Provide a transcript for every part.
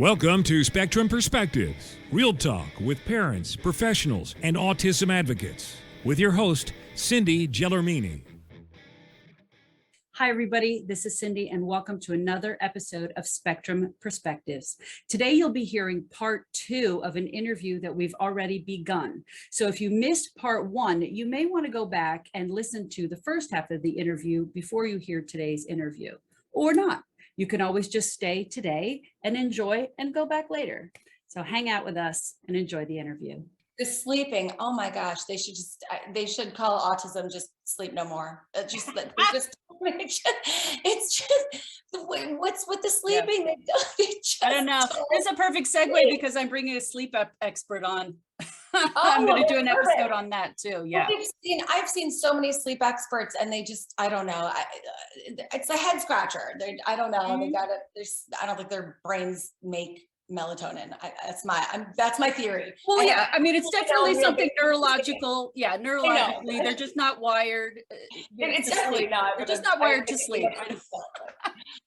Welcome to Spectrum Perspectives, real talk with parents, professionals, and autism advocates, with your host, Cindy Gellermini. Hi, everybody. This is Cindy, and welcome to another episode of Spectrum Perspectives. Today, you'll be hearing part 2 of an interview that we've already begun. So if you missed part 1, you may want to go back and listen to the first half of the interview before you hear today's interview, or not. You can always just stay today and enjoy and go back later. So hang out with us and enjoy the interview. The sleeping, oh my gosh, they should call autism just sleep no more. It's just what's with the sleeping? Yeah. I don't know. It's a perfect segue because I'm bringing a sleep expert on. I'm going to do an episode on that too. Yeah. I've seen so many sleep experts and they just, I don't know. It's a head scratcher. I don't know. Mm-hmm. I don't think their brains make melatonin. That's my theory. Well, yeah, I mean, it's definitely something neurological. Yeah, neurologically, they're just not wired. It's definitely not. They're just not wired to sleep.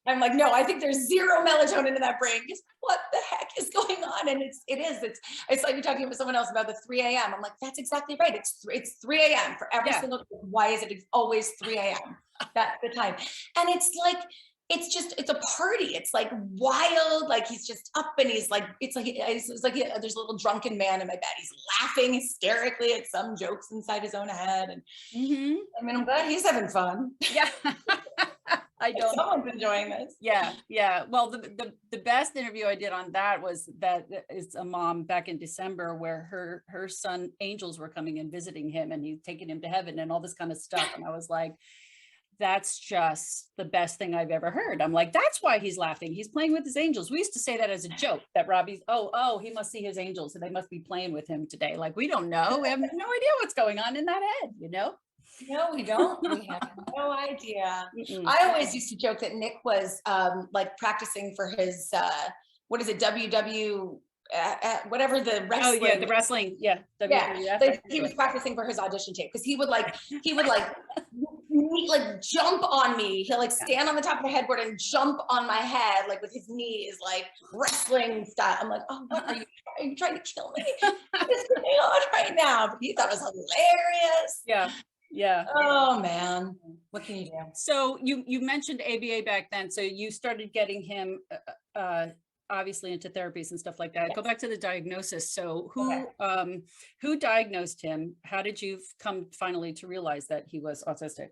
I'm like, no, I think there's zero melatonin in that brain. Just what the heck is going on? And it's like you're talking with someone else about the 3 a.m. I'm like, that's exactly right. It's 3 a.m. for every single day. Why is it always 3 a.m.? That's the time. And it's like, it's a party. It's like wild. Like he's just up and he's like, it's like there's a little drunken man in my bed. He's laughing hysterically at some jokes inside his own head. And I mean, I'm glad he's having fun. Yeah. Someone's enjoying this. Yeah. Well, the best interview I did on that is a mom back in December where her son angels were coming and visiting him and he's taking him to heaven and all this kind of stuff. And I was like, that's just the best thing I've ever heard. I'm like, that's why he's laughing. He's playing with his angels. We used to say that as a joke, that Robbie's, he must see his angels and they must be playing with him today. Like, we don't know. We have no idea what's going on in that head, you know? No, we don't. We have no idea. I always used to joke that Nick was like practicing for his, whatever the wrestling. Oh yeah, the wrestling. Yeah. WWF. Like he was practicing for his audition tape because he would jump on me. He'll stand on the top of the headboard and jump on my head, like with his knees, like wrestling style. I'm like, oh, what are you trying to kill me? What's going on right now? But he thought it was hilarious. Yeah. Oh man, what can you do? So you mentioned ABA back then. So you started getting him obviously into therapies and stuff like that. Yes. Go back to the diagnosis. So who diagnosed him? How did you come finally to realize that he was autistic?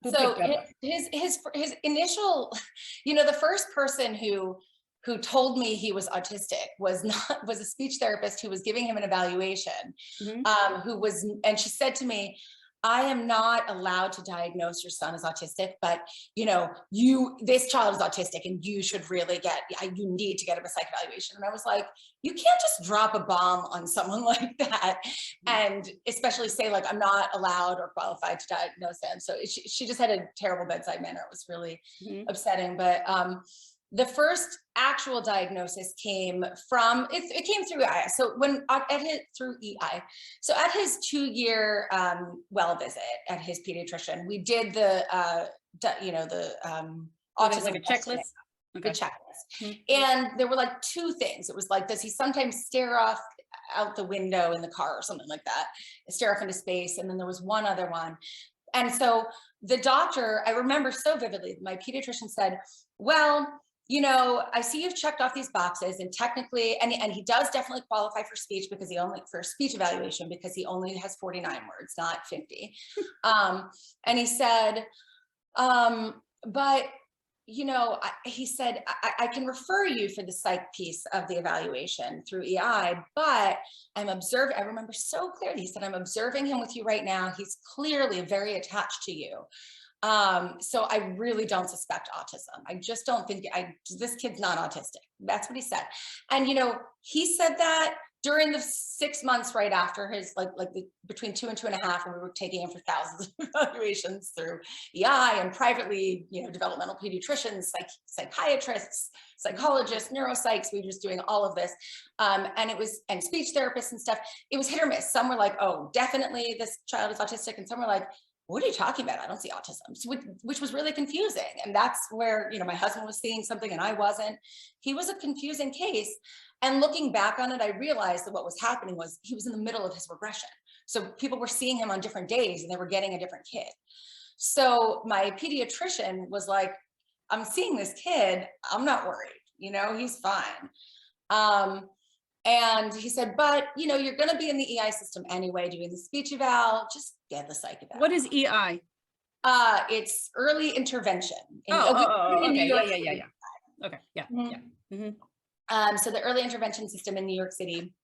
So his initial, the first person who told me he was autistic was a speech therapist who was giving him an evaluation, and she said to me, I am not allowed to diagnose your son as autistic, but this child is autistic and you should really you need to get him a psych evaluation. And I was like, you can't just drop a bomb on someone like that. And especially say like, I'm not allowed or qualified to diagnose him. So she just had a terrible bedside manner. It was really upsetting. But the first actual diagnosis came from, it came through EI. So through EI. So at his 2-year well visit at his pediatrician, we did the autism like a checklist. The checklist. And there were like 2 things. It was like, does he sometimes stare out the window in the car or something like that? Stare off into space. And then there was one other one. And so the doctor, I remember so vividly, my pediatrician said, well, I see you've checked off these boxes and technically, and he does definitely qualify for speech for speech evaluation because he only has 49 words, not 50. And he said, but he said, I can refer you for the psych piece of the evaluation through EI, but I remember so clearly, he said, I'm observing him with you right now. He's clearly very attached to you. So I really don't suspect autism. I just don't think this kid's not autistic. That's what he said. And, he said that during the 6 months right after his, between 2 and 2.5, when we were taking him for thousands of evaluations through EI and privately, developmental pediatricians, psychiatrists, psychologists, neuropsychs, we were just doing all of this. And speech therapists and stuff. It was hit or miss. Some were like, oh, definitely this child is autistic. And some were like, what are you talking about? I don't see autism, so which was really confusing. And that's where, my husband was seeing something and I wasn't. He was a confusing case. And looking back on it, I realized that what was happening was he was in the middle of his regression. So people were seeing him on different days and they were getting a different kid. So my pediatrician was like, I'm seeing this kid, I'm not worried, he's fine. And he said, but you're going to be in the EI system anyway, doing the speech eval, just get the psych eval. What is EI? It's early intervention. In New York City. Yeah. Okay. Yeah. Mm-hmm. Yeah. Mm-hmm. So the early intervention system in New York City,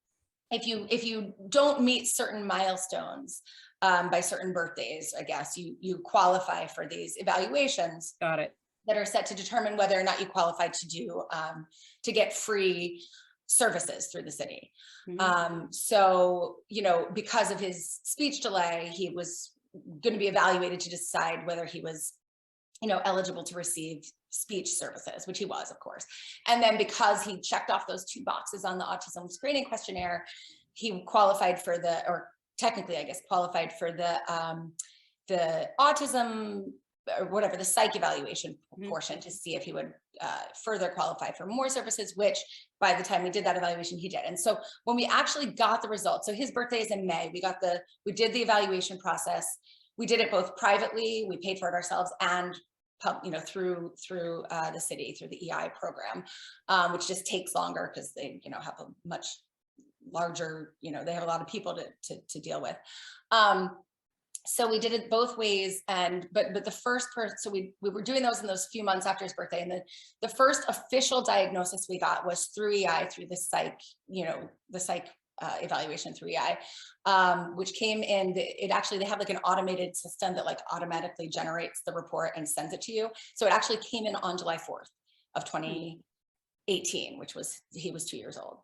if you don't meet certain milestones by certain birthdays, I guess you qualify for these evaluations. Got it. That are set to determine whether or not you qualify to get free services through the city. Mm-hmm. So, because of his speech delay, he was going to be evaluated to decide whether he was, eligible to receive speech services, which he was, of course. And then because he checked off those 2 boxes on the autism screening questionnaire, he qualified for or technically, I guess, qualified for the autism, or whatever, the psych evaluation portion to see if he would further qualify for more services, which by the time we did that evaluation, he did. And so when we actually got the results, so his birthday is in May, we did the evaluation process. We did it both privately, we paid for it ourselves, and through the city, through the EI program, which just takes longer because they, have a much larger, they have a lot of people to deal with. So we did it both ways, but the first person, so we were doing those in those few months after his birthday, and the first official diagnosis we got was through EI, through the psych, the psych evaluation through EI, which came in. They have like an automated system that like automatically generates the report and sends it to you. So it actually came in on July 4th of 2018, he was 2 years old,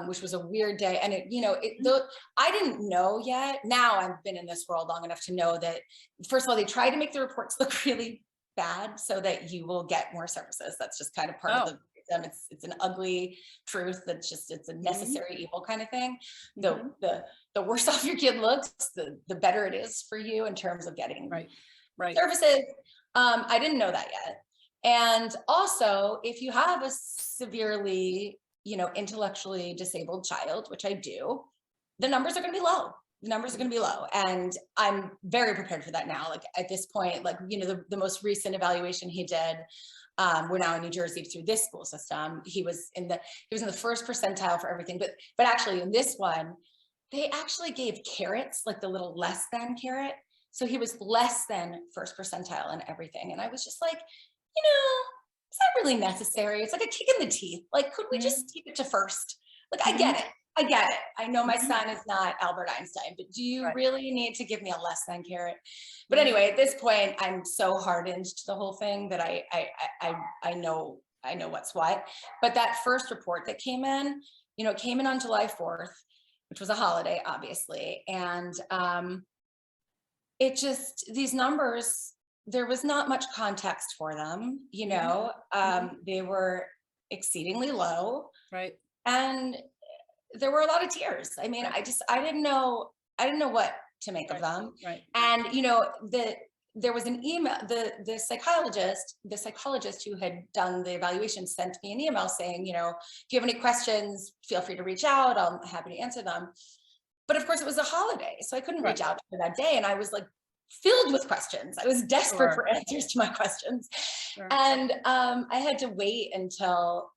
which was a weird day. And I didn't know yet. Now I've been in this world long enough to know that, first of all, they try to make the reports look really bad so that you will get more services. That's just kind of part of them. It's an ugly truth. It's a necessary evil kind of thing. The worse off your kid looks, the better it is for you in terms of getting services. I didn't know that yet. And also, if you have a severely, intellectually disabled child, which I do, the numbers are going to be low. And I'm very prepared for that now. Like at this point, the most recent evaluation he did, we're now in New Jersey through this school system. He was in the first percentile for everything, but actually in this one, they actually gave carrots, like the little less than carrot. So he was less than first percentile in everything. And I was just like, is that really necessary? It's like a kick in the teeth. Like, could we just keep it to first? Like, I get it. I know my son is not Albert Einstein, but do you really need to give me a less than carrot? But anyway, at this point, I'm so hardened to the whole thing that I know what's what. But that first report that came in, it came in on July 4th, which was a holiday, obviously. And these numbers, there was not much context for them, they were exceedingly low. Right. And there were a lot of tears. I mean, I didn't know what to make of them. Right. And, there was an email, the psychologist who had done the evaluation sent me an email saying, if you have any questions, feel free to reach out. I'm happy to answer them. But of course it was a holiday, so I couldn't reach out to her that day. And I was like, filled with questions. I was desperate for answers to my questions. And I had to wait until,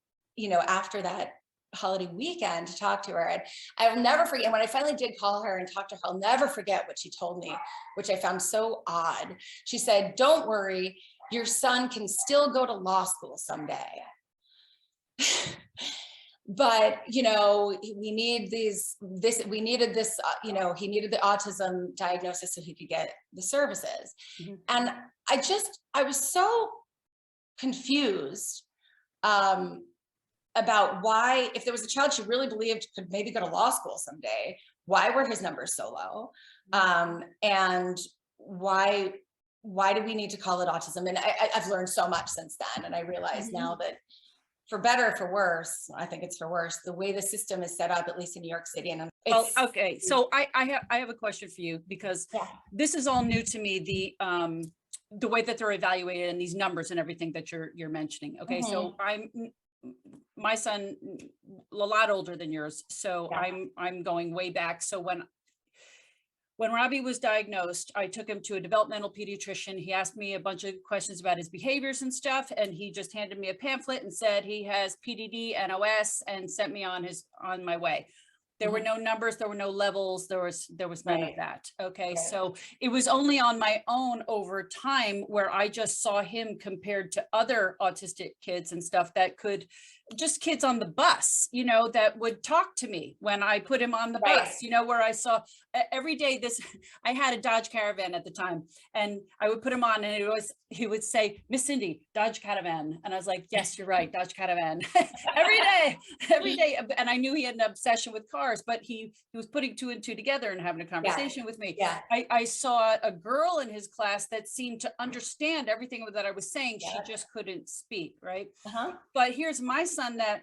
after that holiday weekend to talk to her. And I'll never forget, when I finally did call her and talk to her, I'll never forget what she told me, which I found so odd. She said, "Don't worry, your son can still go to law school someday." But, we needed this, he needed the autism diagnosis so he could get the services. And I was so confused about why, if there was a child she really believed could maybe go to law school someday, why were his numbers so low? And why do we need to call it autism? And I've learned so much since then. And I realize now that for better or for worse, I think it's for worse, the way the system is set up, at least in New York City. And Oh, it's, okay. So I have a question for you, because yeah. this is all new to me, the way that they're evaluated and these numbers and everything that you're mentioning. Okay. So my son, a lot older than yours. So Yeah. I'm going way back. So when Robbie was diagnosed, I took him to a developmental pediatrician. He asked me a bunch of questions about his behaviors and stuff, and he just handed me a pamphlet and said he has PDD, NOS, and sent me on my way. There were no numbers, there were no levels, there was none of that. Okay, so it was only on my own over time where I just saw him compared to other autistic kids and stuff that could, just kids on the bus, you know, that would talk to me when I put him on the bus, you know, where I saw every day I had a Dodge Caravan at the time, and I would put him on, and he would say, "Miss Cindy, Dodge Caravan." And I was like, "Yes, you're right, Dodge Caravan." every day. And I knew he had an obsession with cars, but he was putting two and two together and having a conversation with me. Yeah. I saw a girl in his class that seemed to understand everything that I was saying. She just couldn't speak, right? But here's my son that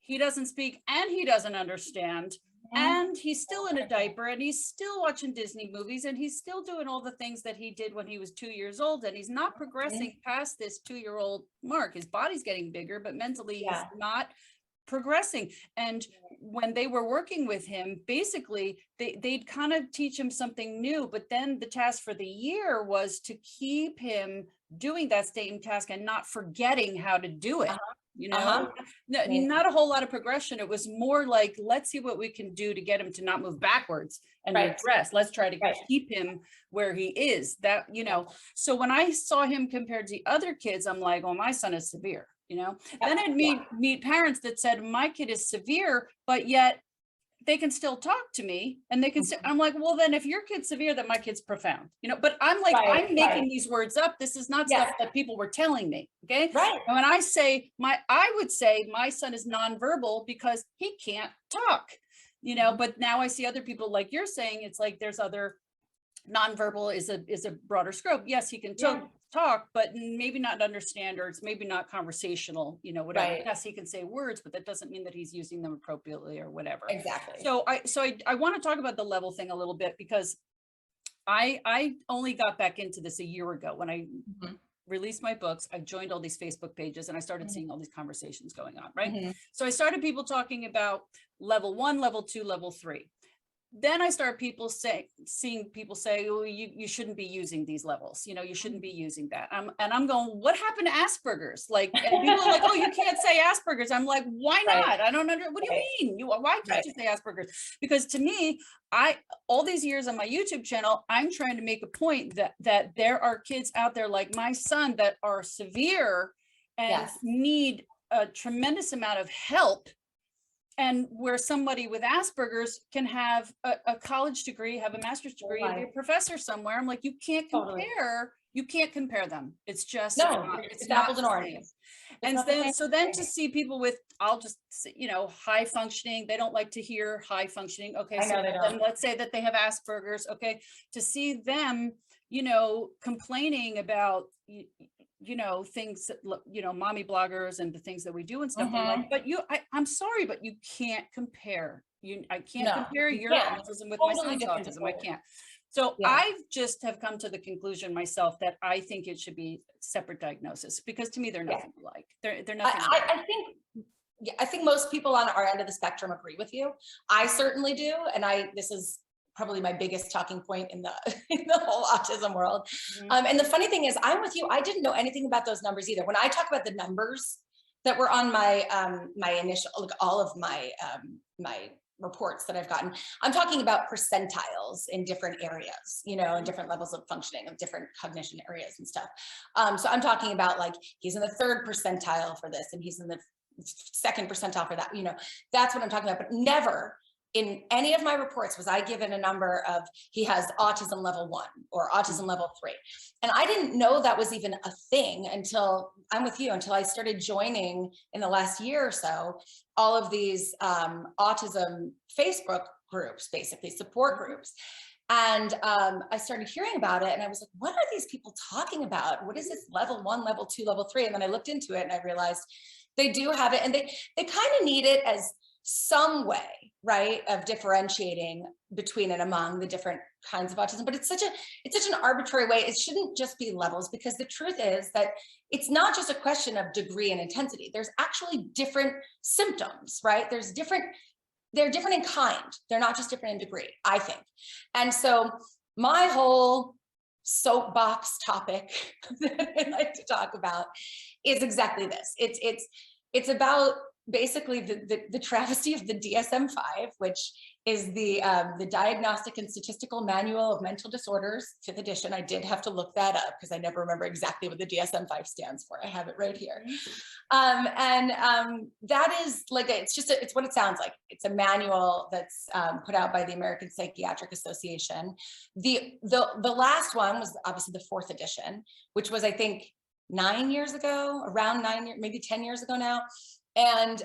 he doesn't speak and he doesn't understand. And he's still in a diaper, and he's still watching Disney movies, and he's still doing all the things that he did when he was 2 years old. And he's not progressing past this 2-year-old mark. His body's getting bigger, but mentally he's not progressing. And when they were working with him, basically they'd kind of teach him something new, but then the task for the year was to keep him doing that same task and not forgetting how to do it. You know, not a whole lot of progression. It was more like, let's see what we can do to get him to not move backwards and regress. Let's try to keep him where he is. That, you know, so when I saw him compared to the other kids, I'm like, oh, my son is severe, you know. Then I'd meet parents that said, my kid is severe, but yet they can still talk to me, and they can say, I'm like, well, then if your kid's severe, then my kid's profound, you know. But I'm like, I'm making these words up. This is not stuff that people were telling me. Okay. And when I say I would say my son is nonverbal because he can't talk, you know. But now I see other people, like you're saying, it's like there's other nonverbal is a broader scope. Yes, he can talk, but maybe not understand, or it's maybe not conversational, you know, whatever. Yes, he can say words, but that doesn't mean that he's using them appropriately or whatever. Exactly. So I want to talk about the level thing a little bit, because I only got back into this a year ago when I released my books. I joined all these Facebook pages, and I started seeing all these conversations going on, right? So I started people talking about level 1, level 2, level 3. Then I start seeing people say, oh, you shouldn't be using these levels. You know, you shouldn't be using that. And I'm going, what happened to Asperger's? Like, and people are like, oh, you can't say Asperger's. I'm like, why not? I don't understand. What do you mean? Why can't you say Asperger's? Because to me, all these years on my YouTube channel, I'm trying to make a point that there are kids out there like my son that are severe and need a tremendous amount of help. And where somebody with Asperger's can have a college degree, have a master's degree, and be a professor somewhere. I'm like, you can't compare. You can't compare them. It's just it's apples and oranges. And then to see people with, I'll just say, you know, high functioning. They don't like to hear high functioning. Okay, so then let's say that they have Asperger's. Okay, to see them, you know, complaining about you know, things that, you know, mommy bloggers and the things that we do and stuff. Like, but I'm sorry, but you can't compare. I can't compare your autism with my son's autism. I can't. So I've just have come to the conclusion myself that I think it should be separate diagnosis, because to me, they're nothing alike. They're nothing alike. I think most people on our end of the spectrum agree with you. I certainly do. And this is probably my biggest talking point in the whole autism world. And the funny thing is, I'm with you. I didn't know anything about those numbers either. When I talk about the numbers that were on my my initial, like all of my my reports that I've gotten, I'm talking about percentiles in different areas, you know, in different levels of functioning of different cognition areas and stuff. So I'm talking about, like, he's in the 3rd percentile for this, and he's in the 2nd percentile for that. You know, that's what I'm talking about. But never in any of my reports was I given a number of he has autism level 1 or autism level 3. And I didn't know that was even a thing until I started joining in the last year or so, all of these autism Facebook groups, basically support groups. And I started hearing about it, and I was like, what are these people talking about? What is this level 1, level 2, level 3? And then I looked into it, and I realized They do have it, and they kind of need it as some way, right, of differentiating between and among the different kinds of autism. But it's such an arbitrary way. It shouldn't just be levels, because the truth is that it's not just a question of degree and intensity. There's actually different symptoms, right? They're different in kind. They're not just different in degree, I think. And so my whole soapbox topic that I like to talk about is exactly this. It's about basically the travesty of the DSM-5, which is the Diagnostic and Statistical Manual of Mental Disorders, 5th edition. I did have to look that up because I never remember exactly what the DSM-5 stands for. I have it right here. That is like, it's what it sounds like. It's a manual that's put out by the American Psychiatric Association. The last one was obviously the 4th edition, which was, I think, 9 years ago, around 9 years, maybe 10 years ago now. And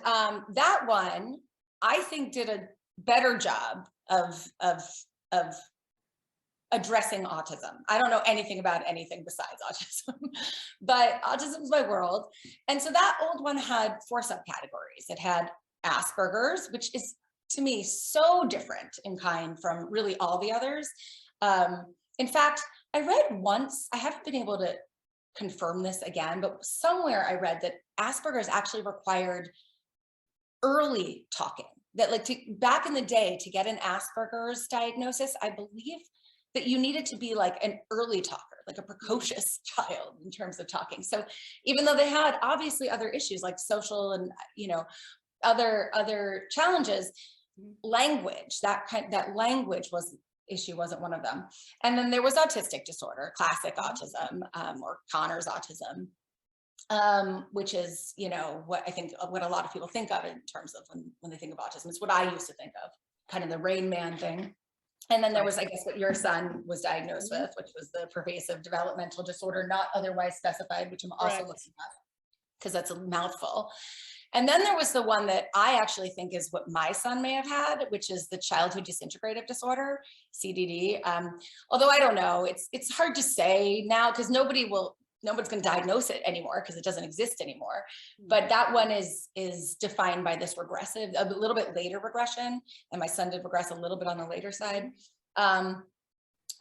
that one, I think, did a better job of addressing autism. I don't know anything about anything besides autism, but autism is my world. And so that old one had 4 subcategories. It had Asperger's, which is, to me, so different in kind from really all the others. In fact, I read once, I haven't been able to confirm this again, but somewhere I read that Asperger's actually required early talking. That, like, back in the day, to get an Asperger's diagnosis, I believe that you needed to be like an early talker, like a precocious child in terms of talking. So even though they had obviously other issues like social and, you know, other challenges, language, that language wasn't one of them. And then there was autistic disorder, classic autism, or Connor's autism, which is, you know, what a lot of people think of in terms of when they think of autism. It's what I used to think of, kind of the Rain Man thing. And then there was, I guess, what your son was diagnosed with, which was the pervasive developmental disorder, not otherwise specified, which I'm also looking at because that's a mouthful. And then there was the one that I actually think is what my son may have had, which is the childhood disintegrative disorder, CDD. Although I don't know, it's hard to say now because nobody's going to diagnose it anymore because it doesn't exist anymore. But that one is defined by this regressive, a little bit later regression. And my son did regress a little bit on the later side. And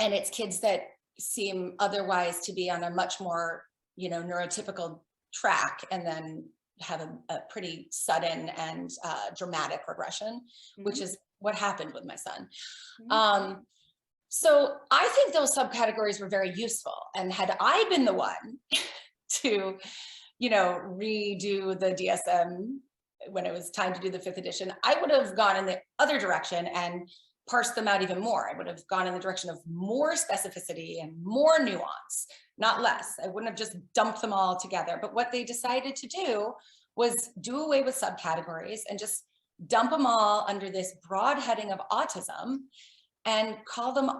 it's kids that seem otherwise to be on a much more, you know, neurotypical track, and then have a pretty sudden and dramatic regression, which is what happened with my son. So I think those subcategories were very useful. And had I been the one to, you know, redo the DSM when it was time to do the 5th edition, I would have gone in the other direction and parsed them out even more. I would have gone in the direction of more specificity and more nuance, not less. I wouldn't have just dumped them all together. But what they decided to do was do away with subcategories and just dump them all under this broad heading of autism and call them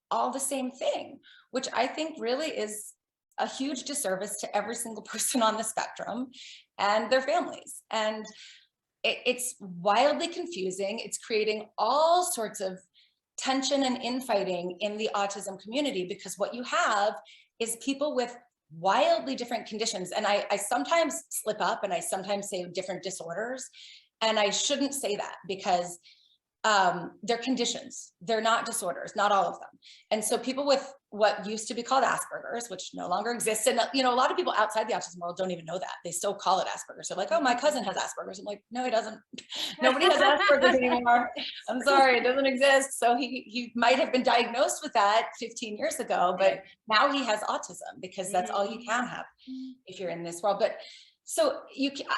all the same thing, which I think really is a huge disservice to every single person on the spectrum and their families. And it's wildly confusing. It's creating all sorts of tension and infighting in the autism community, because what you have is people with wildly different conditions. And I sometimes slip up and I sometimes say different disorders. And I shouldn't say that because they're conditions. They're not disorders, not all of them. And so people with what used to be called Asperger's, which no longer exists, and you know, a lot of people outside the autism world don't even know that. They still call it Asperger's. They're like, oh, my cousin has Asperger's. I'm like, no, he doesn't. Nobody has Asperger's anymore. I'm sorry, it doesn't exist. So he might have been diagnosed with that 15 years ago, but now he has autism because that's all you can have if you're in this world. But so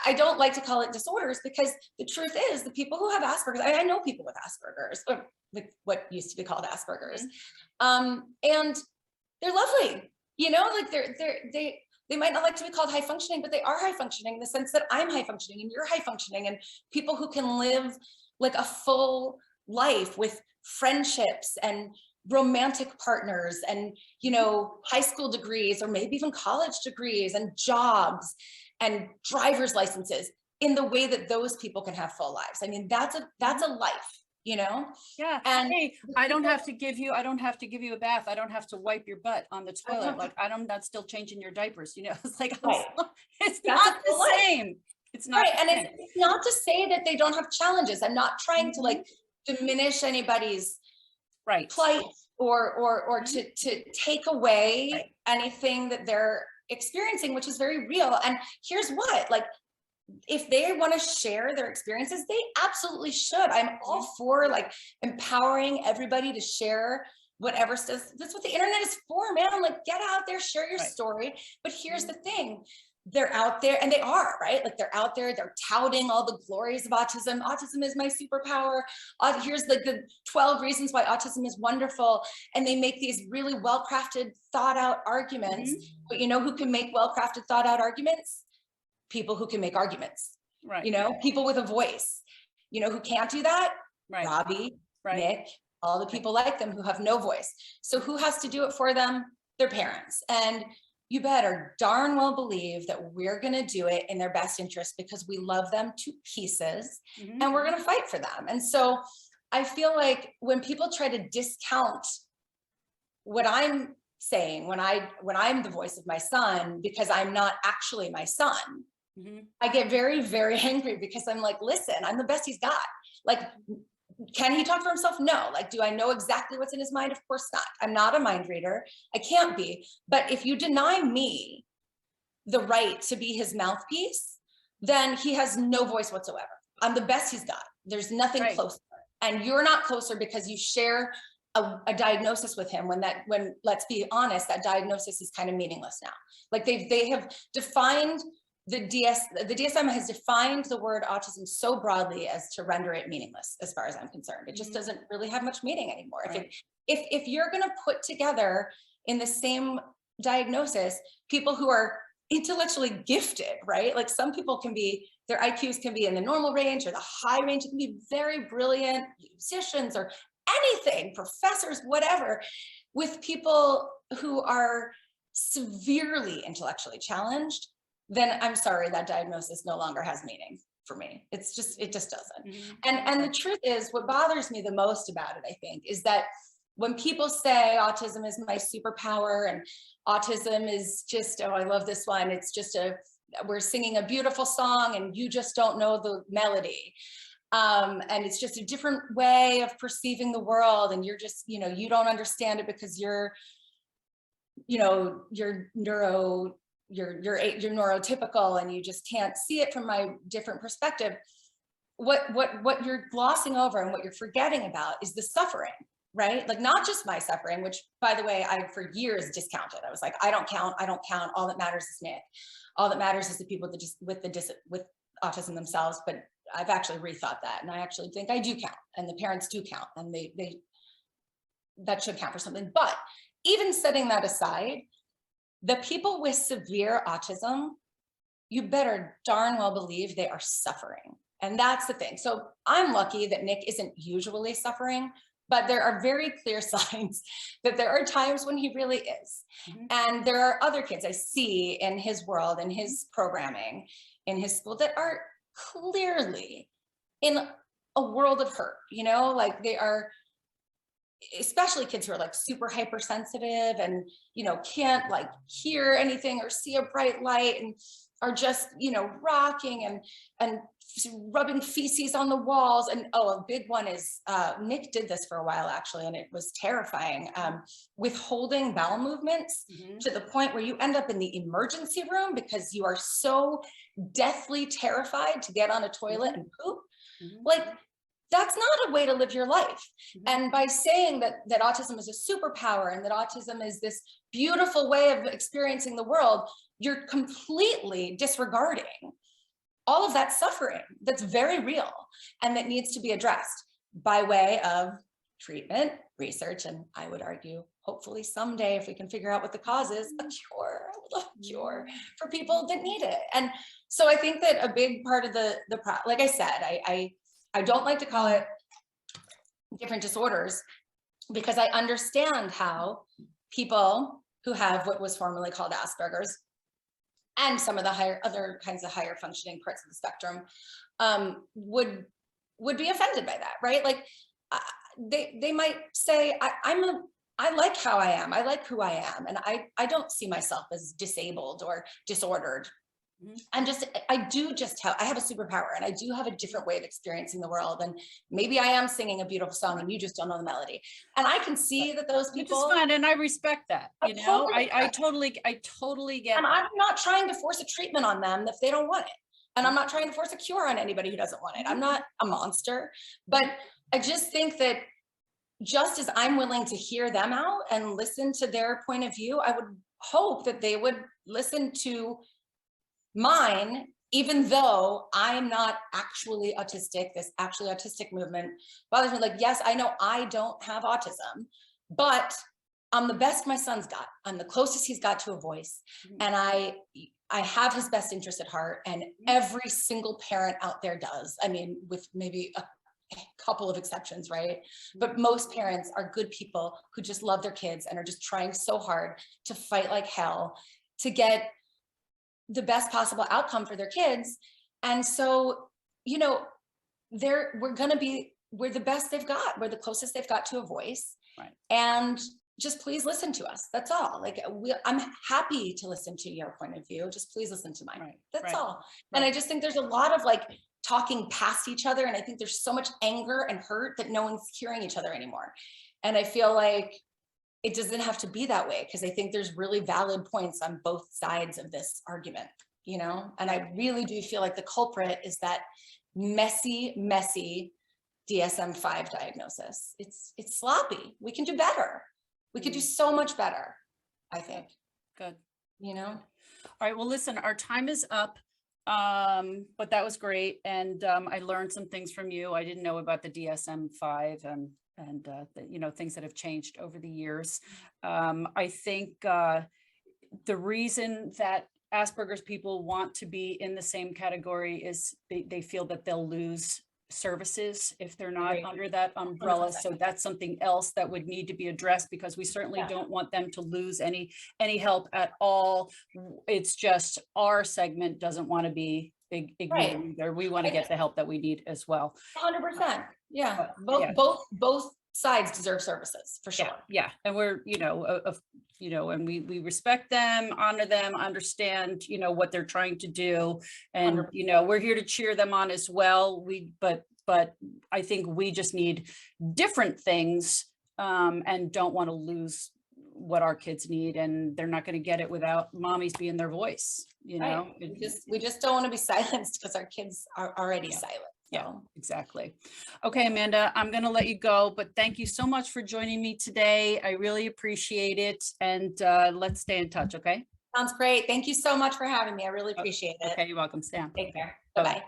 I don't like to call it disorders, because the truth is the people who have Asperger's, I know people with Asperger's, or like what used to be called Asperger's, and they're lovely, you know, like they might not like to be called high functioning, but they are high functioning in the sense that I'm high functioning and you're high functioning, and people who can live like a full life with friendships and romantic partners and, you know, high school degrees or maybe even college degrees and jobs and driver's licenses in the way that those people can have full lives. I mean, that's a life, you know? Yeah. And hey, I don't have to give you a bath. I don't have to wipe your butt on the toilet. Like I'm not still changing your diapers, you know? It's like, it's not the same. It's not Right. the And same. it's not to say that they don't have challenges. I'm not trying to like diminish anybody's Right. plight or to take away Right. anything that they're experiencing, which is very real. And here's what, like, if they want to share their experiences, they absolutely should. I'm all for like empowering everybody to share whatever stuff. That's what the internet is for, man. Like, get out there, share your Right. story. But here's the thing. They're out there, and they are, right? Like, they're out there, they're touting all the glories of autism. Autism is my superpower. Here's the 12 reasons why autism is wonderful. And they make these really well-crafted, thought out arguments. But you know who can make well-crafted, thought out arguments? People who can make arguments, Right. you know, people with a voice, you know, who can't do that? Right. Robbie, Right. Nick, all the people like them who have no voice. So who has to do it for them? Their parents. And you better darn well believe that we're going to do it in their best interest, because we love them to pieces and we're going to fight for them. And so I feel like when people try to discount what I'm saying, when I'm the voice of my son, because I'm not actually my son, I get very, very angry, because I'm like, listen, I'm the best he's got. Like, can he talk for himself? No. Like, do I know exactly what's in his mind? Of course not. I'm not a mind reader. I can't be. But if you deny me the right to be his mouthpiece, then he has no voice whatsoever. I'm the best he's got. There's nothing closer. And you're not closer because you share a diagnosis with him when let's be honest, that diagnosis is kind of meaningless now. Like, they have defined the DSM has defined the word autism so broadly as to render it meaningless, as far as I'm concerned. It just doesn't really have much meaning anymore. Right. If you're going to put together in the same diagnosis people who are intellectually gifted, right? Like, some people can be, their IQs can be in the normal range or the high range. It can be very brilliant musicians or anything, professors, whatever, with people who are severely intellectually challenged, then I'm sorry, that diagnosis no longer has meaning for me. It just doesn't. And the truth is, what bothers me the most about it, I think, is that when people say autism is my superpower and autism is just, oh, I love this one, it's just we're singing a beautiful song and you just don't know the melody. And it's just a different way of perceiving the world. And you're just, you don't understand it because you're neurotypical and you just can't see it from my different perspective. What you're glossing over and what you're forgetting about is the suffering, right? Like, not just my suffering, which, by the way, I for years discounted. I was like, I don't count. All that matters is Nick. All that matters is the people that with autism themselves. But I've actually rethought that, and I actually think I do count, and the parents do count, and that should count for something. But even setting that aside, the people with severe autism, you better darn well believe they are suffering. And that's the thing. So I'm lucky that Nick isn't usually suffering, but there are very clear signs that there are times when he really is. And there are other kids I see in his world, in his programming, in his school, that are clearly in a world of hurt, like they are, especially kids who are like super hypersensitive and, can't like hear anything or see a bright light and are just, rocking and rubbing feces on the walls. And a big one is Nick did this for a while, actually, and it was terrifying, withholding bowel movements to the point where you end up in the emergency room because you are so deathly terrified to get on a toilet and poop. Like, that's not a way to live your life. And by saying that autism is a superpower and that autism is this beautiful way of experiencing the world, you're completely disregarding all of that suffering that's very real and that needs to be addressed by way of treatment, research, and I would argue, hopefully someday, if we can figure out what the cause is, a cure. I would love a cure for people that need it. And so I think that a big part of like I said, I don't like to call it different disorders, because I understand how people who have what was formerly called Asperger's and some of the other kinds of higher functioning parts of the spectrum would be offended by that, right? Like, they might say, I like how I am, I like who I am, and I don't see myself as disabled or disordered. I do just have, I have a superpower, and I do have a different way of experiencing the world. And maybe I am singing a beautiful song and you just don't know the melody. And I can see that those Which is people, fine, and I respect that. I You know, totally I respect totally get. and I'm not trying to force a treatment on them if they don't want it. And I'm not trying to force a cure on anybody who doesn't want it. I'm not a monster, but I just think that just as I'm willing to hear them out and listen to their point of view, I would hope that they would listen to mine, even though I am not actually autistic. This actually autistic movement bothers me. Like, yes, I know I don't have autism, but I'm the best my son's got. I'm the closest he's got to a voice. And I have his best interest at heart. And every single parent out there does. I mean, with maybe a couple of exceptions, right? But most parents are good people who just love their kids and are just trying so hard to fight like hell to get the best possible outcome for their kids. And so, you know, we're the best they've got. We're the closest they've got to a voice. Right. And just please listen to us. That's all. Like, I'm happy to listen to your point of view. Just please listen to mine. Right. That's Right. all. Right. And I just think there's a lot of like talking past each other. And I think there's so much anger and hurt that no one's hearing each other anymore. And I feel like it doesn't have to be that way, because I think there's really valid points on both sides of this argument, you know? And I really do feel like the culprit is that messy DSM-5 diagnosis. It's sloppy. We can do better. We could do so much better, I think. Good. You know? All right. Well, listen, our time is up. But that was great. And I learned some things from you. I didn't know about the DSM-5 and you know, things that have changed over the years. I think the reason that Asperger's people want to be in the same category is they feel that they'll lose services if they're not Right. under that umbrella. 100%. So that's something else that would need to be addressed, because we certainly Yeah. don't want them to lose any help at all. It's just our segment doesn't want to be ignored Right. either. We want to get the help that we need as well. 100%. Yeah. Yeah. Both sides deserve services for sure. Yeah. And we're, you know, and we respect them, honor them, understand, you know, what they're trying to do. And, 100%. you know, we're here to cheer them on as well. But I think we just need different things, and don't want to lose what our kids need. And they're not going to get it without mommies being their voice, you know? Right. We just don't want to be silenced because our kids are already silent. Yeah, So. exactly. Okay, Amanda, I'm going to let you go, but thank you so much for joining me today. I really appreciate it. And let's stay in touch. Okay. Sounds great. Thank you so much for having me. I really appreciate it. Okay. You're welcome. Stay on. Take care. Bye-bye. Bye-bye.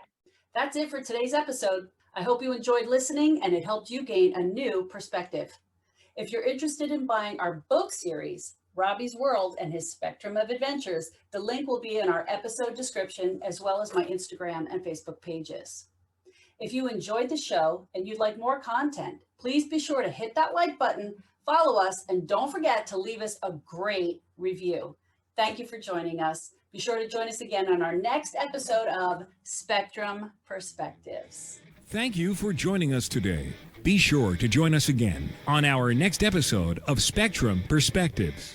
That's it for today's episode. I hope you enjoyed listening and it helped you gain a new perspective. If you're interested in buying our book series, Robbie's World and His Spectrum of Adventures, the link will be in our episode description, as well as my Instagram and Facebook pages. If you enjoyed the show and you'd like more content, please be sure to hit that like button, follow us, and don't forget to leave us a great review. Thank you for joining us. Be sure to join us again on our next episode of Spectrum Perspectives. Thank you for joining us today. Be sure to join us again on our next episode of Spectrum Perspectives.